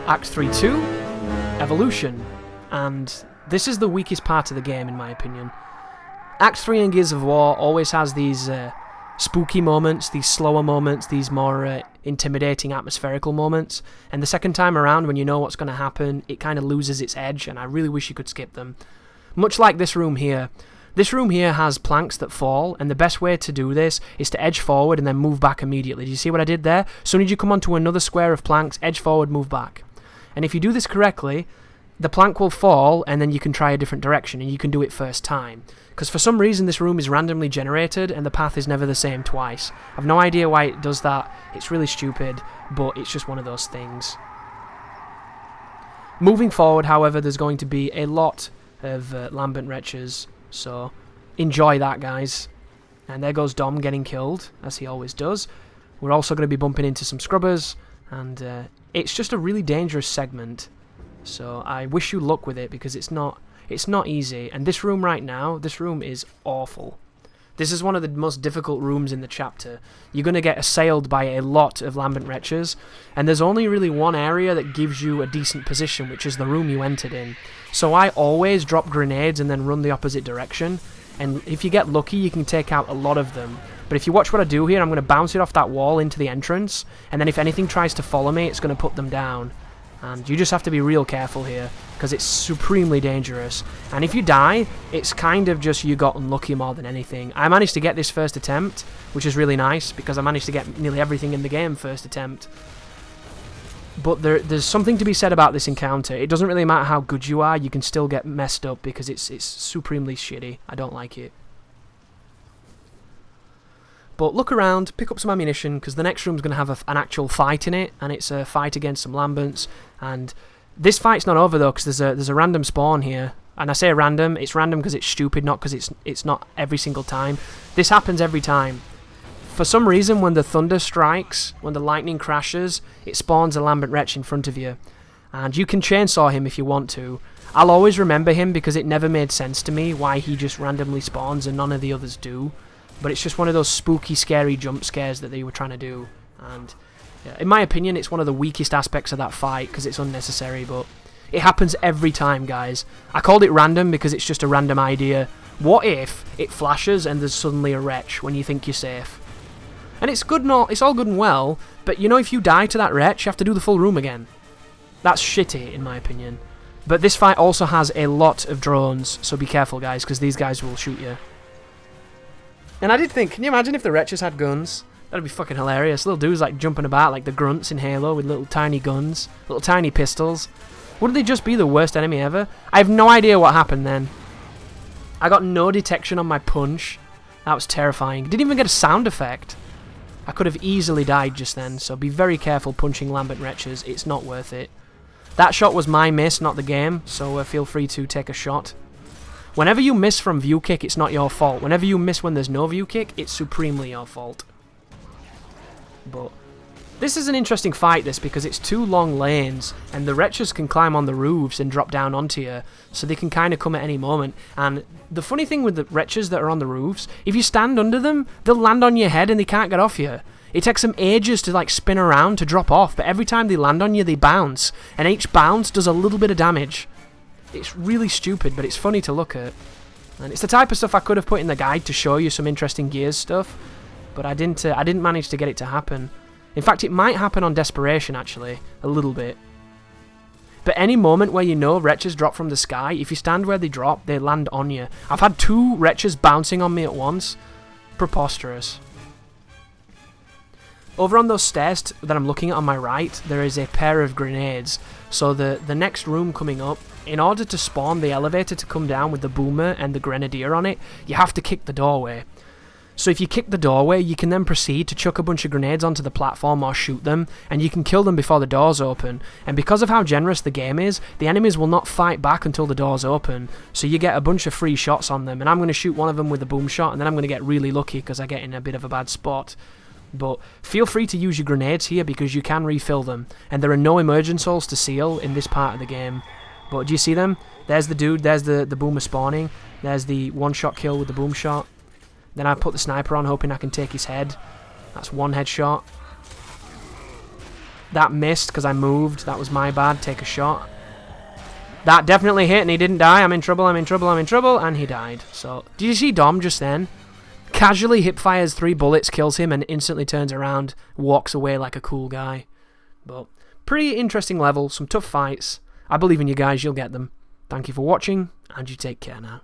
Act 3-2, Evolution, and this is the weakest part of the game in my opinion. Act 3 in Gears of War always has these spooky moments, these slower moments, these more intimidating atmospherical moments, and the second time around when you know what's going to happen, it kind of loses its edge, and I really wish you could skip them. Much like this room here. This room here has planks that fall, and the best way to do this is to edge forward and then move back immediately. Do you see what I did there? As soon as you come onto another square of planks, edge forward, move back. And if you do this correctly, the plank will fall, and then you can try a different direction, and you can do it first time. Because for some reason this room is randomly generated, and the path is never the same twice. I've no idea why it does that. It's really stupid, but it's just one of those things. Moving forward, however, there's going to be a lot of Lambent Wretches, so enjoy that, guys. And there goes Dom getting killed, as he always does. We're also going to be bumping into some scrubbers, and it's just a really dangerous segment. So I wish you luck with it, because it's not easy. And this room right now, this room is awful. This is one of the most difficult rooms in the chapter. You're going to get assailed by a lot of Lambent Wretches, and there's only really one area that gives you a decent position, which is the room you entered in. So I always drop grenades and then run the opposite direction, and if you get lucky you can take out a lot of them. But if you watch what I do here, I'm going to bounce it off that wall into the entrance, and then if anything tries to follow me, it's going to put them down. And you just have to be real careful here, because it's supremely dangerous. And if you die, it's kind of just you got unlucky more than anything. I managed to get this first attempt, which is really nice, because I managed to get nearly everything in the game first attempt. But there's something to be said about this encounter. It doesn't really matter how good you are, you can still get messed up, because it's supremely shitty. I don't like it. But look around, pick up some ammunition, because the next room's going to have an actual fight in it, and it's a fight against some Lambents. And this fight's not over though, because there's a random spawn here. And I say random because it's stupid, not because it's not every single time. This happens every time. For some reason, when the thunder strikes, when the lightning crashes, it spawns a Lambent Wretch in front of you. And you can chainsaw him if you want to. I'll always remember him because it never made sense to me why he just randomly spawns and none of the others do. But it's just one of those spooky, scary jump scares that they were trying to do. And yeah, in my opinion, it's one of the weakest aspects of that fight because it's unnecessary, but it happens every time, guys. I called it random because it's just a random idea. What if it flashes and there's suddenly a wretch when you think you're safe? And it's all good and well, but you know, if you die to that wretch, you have to do the full room again. That's shitty, in my opinion. But this fight also has a lot of drones, so be careful, guys, because these guys will shoot you. And I did think, can you imagine if the wretches had guns? That'd be fucking hilarious. Little dudes like jumping about like the grunts in Halo with little tiny guns, little tiny pistols. Wouldn't they just be the worst enemy ever? I have no idea what happened then. I got no detection on my punch. That was terrifying. Didn't even get a sound effect. I could have easily died just then, so be very careful punching Lambent Wretches. It's not worth it. That shot was my miss, not the game, so feel free to take a shot. Whenever you miss from view kick, it's not your fault. Whenever you miss when there's no view kick, it's supremely your fault. But this is an interesting fight, this, because it's two long lanes, and the wretches can climb on the roofs and drop down onto you, so they can kind of come at any moment. And the funny thing with the wretches that are on the roofs, if you stand under them, they'll land on your head and they can't get off you. It takes them ages to like spin around to drop off, but every time they land on you, they bounce, and each bounce does a little bit of damage. It's really stupid, but it's funny to look at. And it's the type of stuff I could have put in the guide to show you some interesting Gears stuff, but I didn't manage to get it to happen. In fact, it might happen on Desperation, actually, a little bit. But any moment where you know wretches drop from the sky, if you stand where they drop, they land on you. I've had 2 wretches bouncing on me at once. Preposterous. Over on those stairs that I'm looking at on my right, there is a pair of grenades. So the next room coming up, in order to spawn the elevator to come down with the boomer and the grenadier on it, you have to kick the doorway. So if you kick the doorway, you can then proceed to chuck a bunch of grenades onto the platform or shoot them, and you can kill them before the doors open. And because of how generous the game is, the enemies will not fight back until the doors open, so you get a bunch of free shots on them, and I'm going to shoot one of them with a boom shot, and then I'm going to get really lucky because I get in a bit of a bad spot. But feel free to use your grenades here because you can refill them, and there are no emergencies to seal in this part of the game. But do you see them? There's the dude, there's the boomer spawning, there's the one-shot kill with the boom shot. Then I put the sniper on hoping I can take his head. That's one headshot. That missed because I moved. That was my bad. Take a shot. That definitely hit and he didn't die. I'm in trouble, I'm in trouble, I'm in trouble. And he died. So, did you see Dom just then? Casually hip fires 3 bullets, kills him, and instantly turns around, walks away like a cool guy. But, pretty interesting level, some tough fights. I believe in you guys, you'll get them. Thank you for watching, and you take care now.